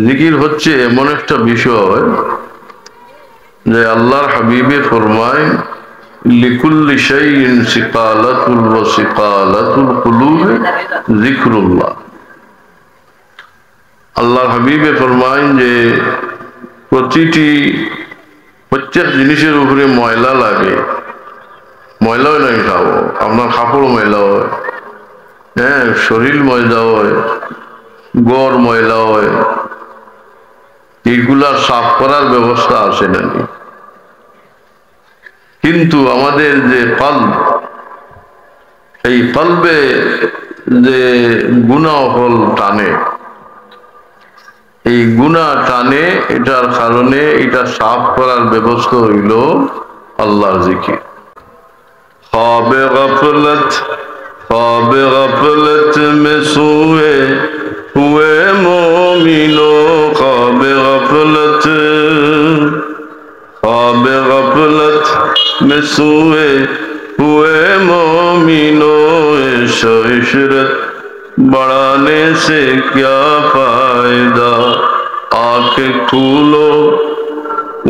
জিকির হচ্ছে এমন একটা বিষয় যে আল্লাহর হাবিবে ফরমায় লিকুল্লি শাইইন সিকালাতুল ওয়া সিকালাতুল কুলুবে যিকরুল্লাহ। আল্লাহর হাবিবে ফরমায় যে প্রত্যেক জিনিসের উপরে ময়লা লাগে, ময়লা হয় নাই খাবো, আপনার কাপড় ময়লা হয়, হ্যাঁ, শরীর ময়লা হয়, গড় ময়লা হয়, এইগুলা সাফ করার ব্যবস্থা আছে নাকি? কিন্তু আমাদের যে কলব, এই কলবে যে গুনাহ হল টানে, এই গুনাহ টানে, এটার কারণে এটা সাফ করার ব্যবস্থা হইল আল্লাহর জিকির। খ্বাবে গফলত মে সোয়ে হুয়ে মোমিনো, খ্বাবে গফলত में सोए हुए मोमिनो, इशरत बढ़ाने से क्या फायदा, आंखें खोलो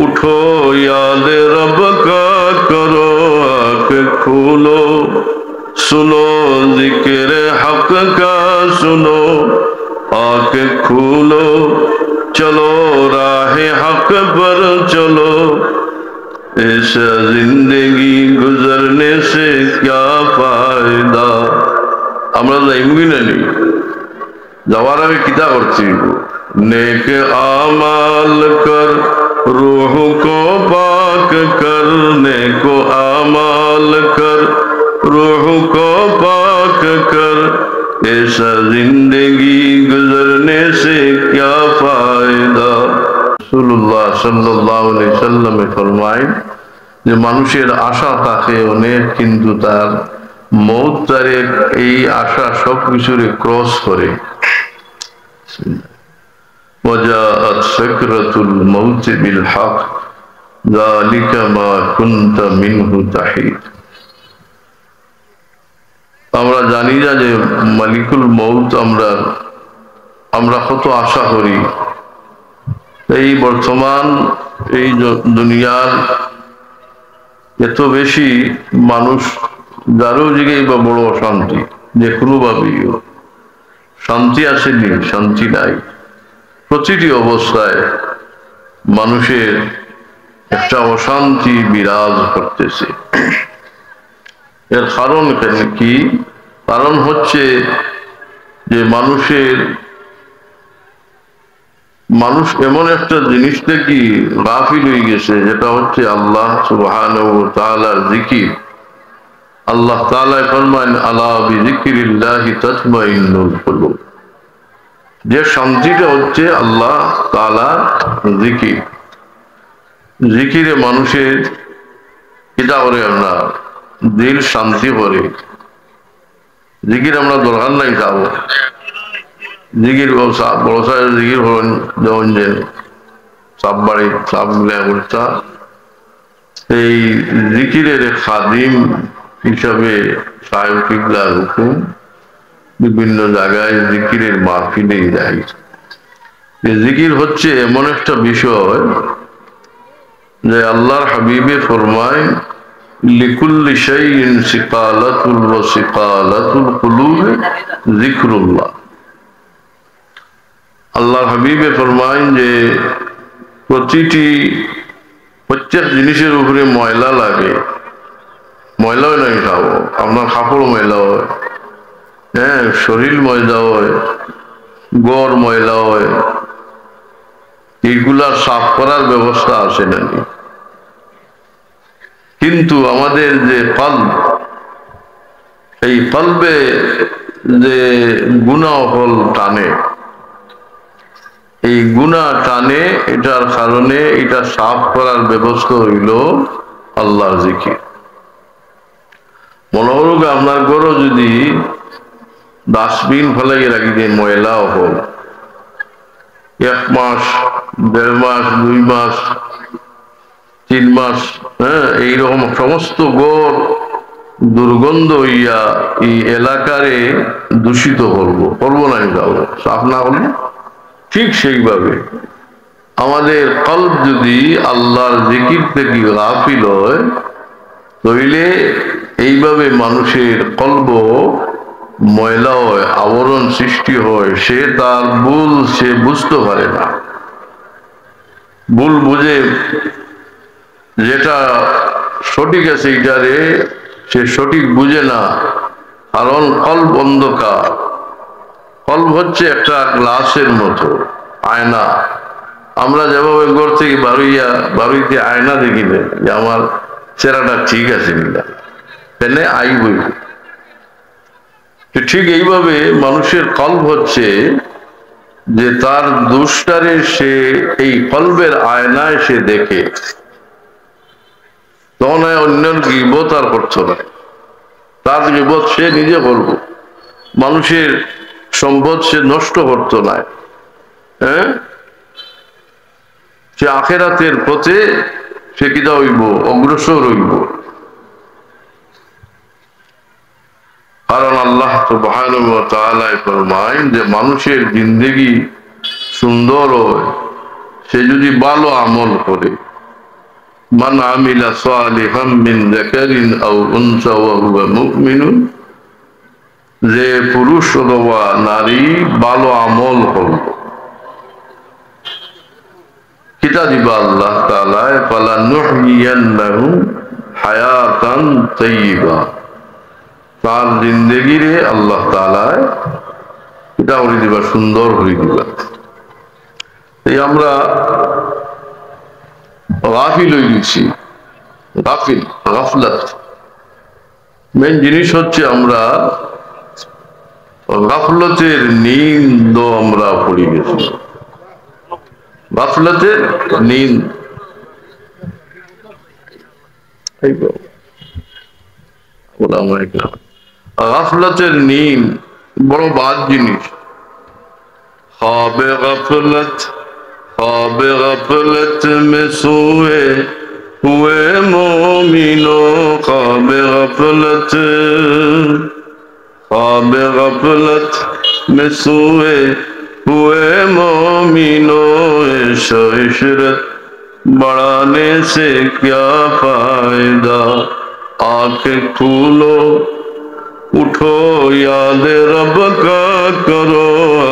उठो याद रब का करो, आंखें खोलो सुनो जिक्र हक का सुनो, आंखें खोलो चलो राह हक पर चलो, ऐसा जिंदगी गुजरने से क्या फायदा। আমরা যাইমুই না নি, যাওয়ার আগে কিতা করছি, नेक आमाल कर रूह को पाक कर, नेको आमाल कर रूह को पाक कर, ऐसा जिंदगी गुजरने से क्या फायदा। রাসূলুল্লাহ সাল্লাল্লাহু আলাইহি ওয়াসাল্লাম ফরমায় যে মানুষের আশা থাকে অনেক, কিন্তু তার মওত তারে এই আশা সবকিছুরে ক্রস করে। ওয়াজাআত সাকরাতুল মাউত বিল হক যালিকা মা কুনতা মিনহু তাহিদ। আমরা জানি না যে মালিকুল মউত আমরা কত আশা করি। এই বর্তমান এই দুনিয়ার এত বেশি মানুষ, যারও দিকেই বা বড় অশান্তি, যে কোনো ভাবেই শান্তি আসেনি, শান্তি নাই। প্রতিটি অবস্থায় মানুষের একটা অশান্তি বিরাজ করতেছে। এর কারণ কি? কারণ হচ্ছে যে মানুষ এমন একটা জিনিস থেকে গাফিল হয়ে গেছে, যেটা হচ্ছে আল্লাহ সুবহানাহু ওয়া তাআলার জিকির। আল্লাহ তাআলা ফরমান আলা বিযিকরিল্লাহি তাতমাইন্নুল কুলুব, যে শান্তিটা হচ্ছে আল্লাহ তাআলার জিকির। জিকিরে মানুষের কিতা করে, আমরা দিল শান্তি করে। জিকির আমরা দরকার নাই খাবো, জিকির বড় সাহেব জিকির হলেন, যেমন যে সাপ বাড়ি সাপ মিলে করতা, এই জিকিরের খাদিম হিসাবে সাহেব কিবলার হুকুম বিভিন্ন জায়গায় জিকিরের মাহফিলে যায়। জিকির হচ্ছে এমন একটা বিষয় যে আল্লাহর হাবিবে ফরমায় লিকুল্লি শাইইন সিকালাতুল ওয়া সিকালাতুল কুলুবে যিকরুল্লাহ। আল্লাহর হাবিবে ফরমায় যে প্রত্যেক জিনিসের উপরে ময়লা লাগে, ময়লা হয় নাই খাবো, আপনার কাপড় ময়লা হয়, হ্যাঁ, শরীর ময়লা হয়, গড় ময়লা হয়, এইগুলা সাফ করার ব্যবস্থা আছে নাকি? কিন্তু আমাদের যে কলব, এই কলবে যে গুনাহ হল টানে, এই গুনাহ টানে, এটার কারণে এটা সাফ করার ব্যবস্থা হইল আল্লাহর জিকির। মনে হল আপনার ঘরও যদি ডাস্টবিন ফেলাই রাখি দিয়ে ময়লা হল, 1 মাস 1.5 মাস 2 মাস 3 মাস, হ্যাঁ, এইরকম সমস্ত গড় দুর্গন্ধ হইয়া এই এলাকারে দূষিত করবো না, যাবো সাফ না হলে ঠিক সেইভাবে আমাদের কলব যদি আল্লাহর জিকির থেকে গাফিল হয়, তাহলে এইভাবে মানুষের কলব ময়লা হয়, আবরণ সৃষ্টি হয়, সে তার ভুল সে বুঝতে পারে না। ভুল বুঝে যেটা সঠিক আছে এটারে সে সঠিক বুঝে না, কারণ কলব অন্ধকার। কলব হচ্ছে একটা গ্লাসের মতো, আয়না। আমরা যেভাবে ঘর থেকে বারুইতে আয়না দেখি না যে আমার চেহারাটা ঠিক আছে কিনা, তেনে আইবই। ঠিক এইভাবে মানুষের কলব হচ্ছে যে তার দুষ্টারে সে এই কলবের আয়নায় সে দেখে, তখন অন্যের গীবত আর করতো না, তার গীবত সে নিজে করব। মানুষের সম্পদ সে নষ্ট করতো না, হ্যাঁ, সে আখেরাতের পথে সে কিনা হইব, অগ্রসর হইব। কারণ আল্লাহ সুবহানাহু ওয়া তাআলা ফরমায় যে মানুষের জিন্দেগি সুন্দর হয় সে যদি ভালো আমল করে। মান আমিলা সালিহাম মিন যাকারিন আও উনসা ওয়া হুয়া মুমিনুন, যে পুরুষ অথবা নারী ভালো আমল করবে, কিতা দিবা আল্লাহ তাআলা, ফালানুহইয়ান্নাহু হায়াতান তাইয়্যিবা, তার জিন্দেগিরে আল্লাহ তাআলা এটা করে দিবা, সুন্দর করে দিবা। এই আমরা গাফিল হয়ে গেছি, গাফলাত। মেন জিনিস হচ্ছে আমরা গাফলতের নিন্দ আমরা পড়ে গেছি, গাফলতের নিন্দ। গাফলতের নিন্দ বড় বাদ জিনিস। ख्वाब गफलत में सोए हुए मोमिनो, ख्वाब गफलत में सोए हुए मोमिनो, इशरत बढ़ाने से क्या फायदा, आंखें खोलो उठो याद रब का करो,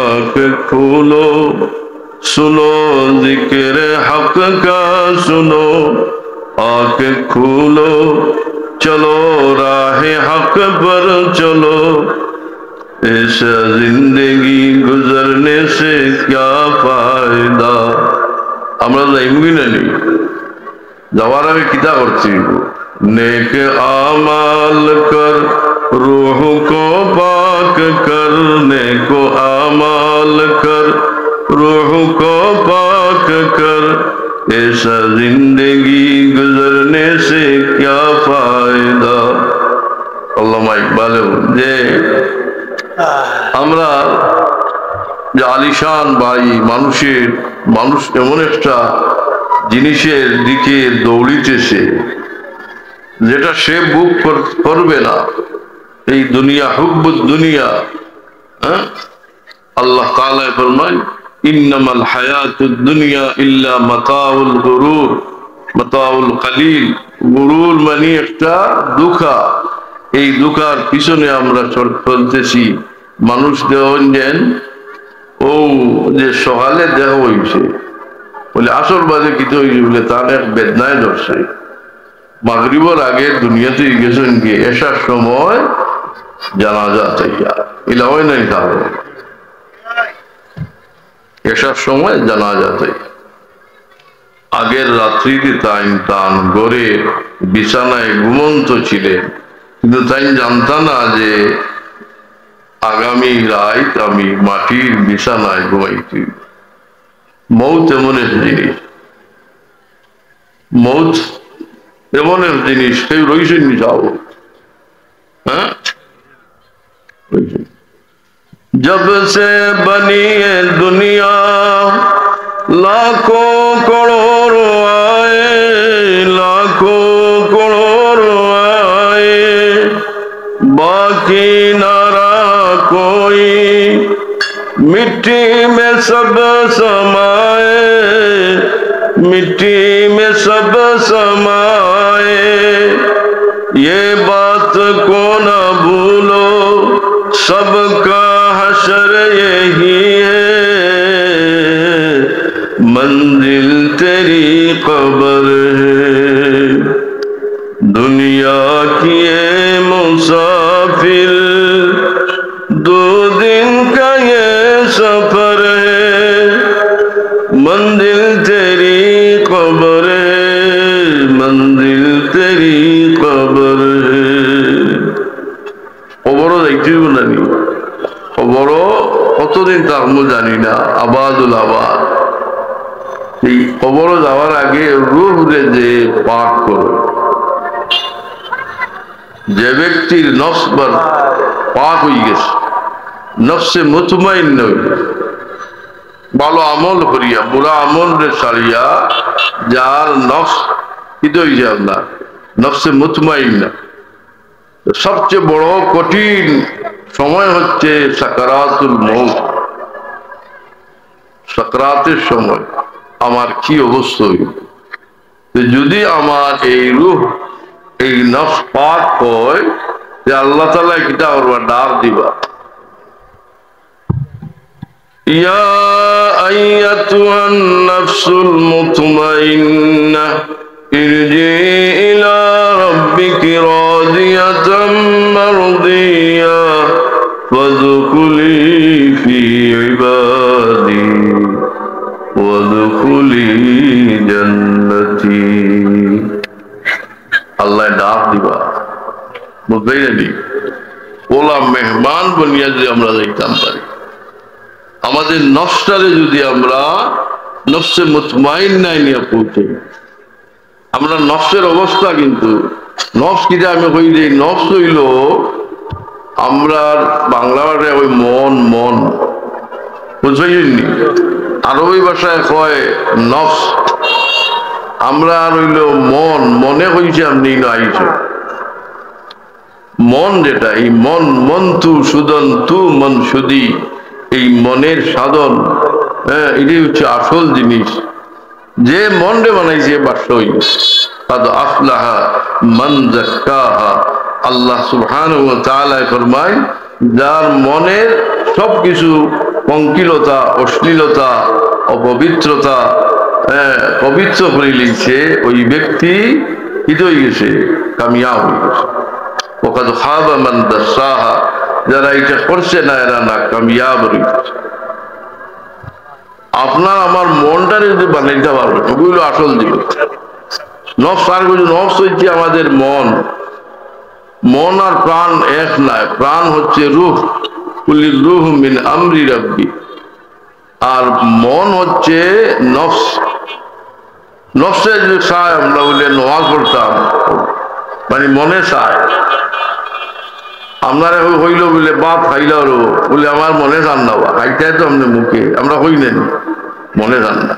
आंखें खोलो सुनो जिक्र हक का सुनो, आंखें खोलो चलो राह हक पर चलो, ऐसा जिंदगी गुजरने से क्या फायदा। আমরা যাইবি না নি, যাওয়ার আগে কিতা করছি, नेक आमाल कर रूह को पाक कर, नेको आमाल कर रूह को पाक कर, ऐसा जिंदगी गुजरने से क्या फायदा। আল্লামা ইকবাল যে আমরা যে আলিশান ভাই মানুষ এমন একটা জিনিসের দিকে দৌড়িতেছে যেটা সে বুক করবে না, এই দুনিয়া, হুব্বুদ দুনিয়া। আল্লাহ তাআলা ফরমান ইন্নামাল হায়াতুদ দুনিয়া ইল্লা মাতাউল গুরুর, মাতাউল কলিল। গুরুর মানে একটা ধোঁকা, এই ধোঁকার পিছনে আমরা চলতেছি। মানুষ দেন ও যে সকালে দেহ হইছে বলে আসল বাজে কিছু হয়েছে বলে তার এক বেদনায় ধরছে, মাগরিবের আগে দুনিয়াতে গেছেন গিয়ে এসার সময় জানাজা তৈয়ার, এলা হয় নাই, তাহলে এসার সময় জানাজা তৈয়ার। আগের রাত্রিতে তান গড়ে বিছানায় ঘুমন্ত ছিলেন, কিন্তু তাই জানতা না যে আগামী রাত আমি মাটির বিছানায় ঘুমাইছি। মৌত এমন এক জিনিস, মৌত এমন এক জিনিস, কেউ রয়েছেন নি যাও, হ্যাঁ। जब से बनी है दुनिया लाखों करोड़ों आए, लाखों करोड़ों आए, बाकी ना रहा कोई, मिट्टी में सब समाए, मिट्टी में सब समाए, ये बात को न भूलो, सबका हशर यही है, मंजिल तेरी कब्र है। दुनिया की ये मुसाफिर, 2 दिन का ये सफर है, मंजिल तेरी कब्र है, मंजिल तेरी कब्र है। কবরও যাইতেই জানি, কবরও কতদিন থাকবো জানি না, আবাদুল আবাদ। এই কবরও যাওয়ার আগে রূহকে যে পাক করো, যে ব্যক্তির নফস পাক হয়ে গেছে, নফসে মুতমাইন হয়ে গেছে, ভালো আমল করিয়া বুড়া আমল রে ছাড়িয়া, যার নফস হিত হয়েছে আপনার নফসে মুতমাইন না, সবচেয়ে বড় কঠিন সময় হচ্ছে সাকারাতুল মউত। সাকরাতের সময় আমার কি অবস্থা হইল, যদি আমার এই রূহ এই নফস পাক হয়, যে আল্লাহ তাআলা কিটা করবা, ডাক দিবা, ইয়া আইয়াতুহান নাফসুল মুতমাইন্নাহ ইরজি ইলা রাব্বিকি রাদিয়াতাম মারদিয়া ফাদখুলি ফি ইবাদি ওয়াদখুলি জান্নাতি। আল্লাহ ডাক দিবা, বুঝলেই নাকি? ওলা মেহমান বনিয়া যদি আমরা যাইতাম পারি, আমাদের নফসটারে যদি আমরা নফসে মুতমাইন্নায় নিয়ে পৌঁছে, আমরা নফসের অবস্থা কিন্তু নফস কিটা আমি কই যে নফস হইল আমরা বাংলা ভাষায় ওই মন, মন বুঝবেননি, আরবি ভাষায় কয় নফস, আমরা রইল মন, মনে হইছে আপনি আইছে মন, যেটা এই মন, মন তু সুদন তু মন সুদি, এই মনের সাধন, হ্যাঁ, এটাই হচ্ছে আসল জিনিস। যে মন রে বানাইছে বাসই কাদ আফলাহা মান যাক্কাহা। আল্লাহ সুবহানাহু ওয়া তাআলা ফরমায়, যার মনের সবকিছু পঙ্কিলতা, অশ্লীলতা, অপবিত্রতা পবিত্র করে লিখছে, ওই ব্যক্তি হিত হয়ে গেছে, কামিয়াব হয়ে গেছে। ওকাদ খাবা মান দাসাহা, যারা এটা করছে না এরা না কামিয়াব হয়ে গেছে। আপনার আমার মনটারে যদি বানাইতে পারবে, ওগুলো আসল দিবে। নফস আর কিছু, নফস হচ্ছে আমাদের মন, মন আর প্রাণ এক নয়, প্রাণ হচ্ছে রূহ, কুলির রূহ মিন আমরি রাব্বি, আর মন হচ্ছে নফস। নফসে যে চায় আমরা বলে নামাজ পড়তাম, মানে মনে চায়, আপনারা হইল বলে বাপ খাইলাও বলে আমার মনে চান না, খাইতে তো আপনি মুখে, আমরা হই নেন, মনে চান না।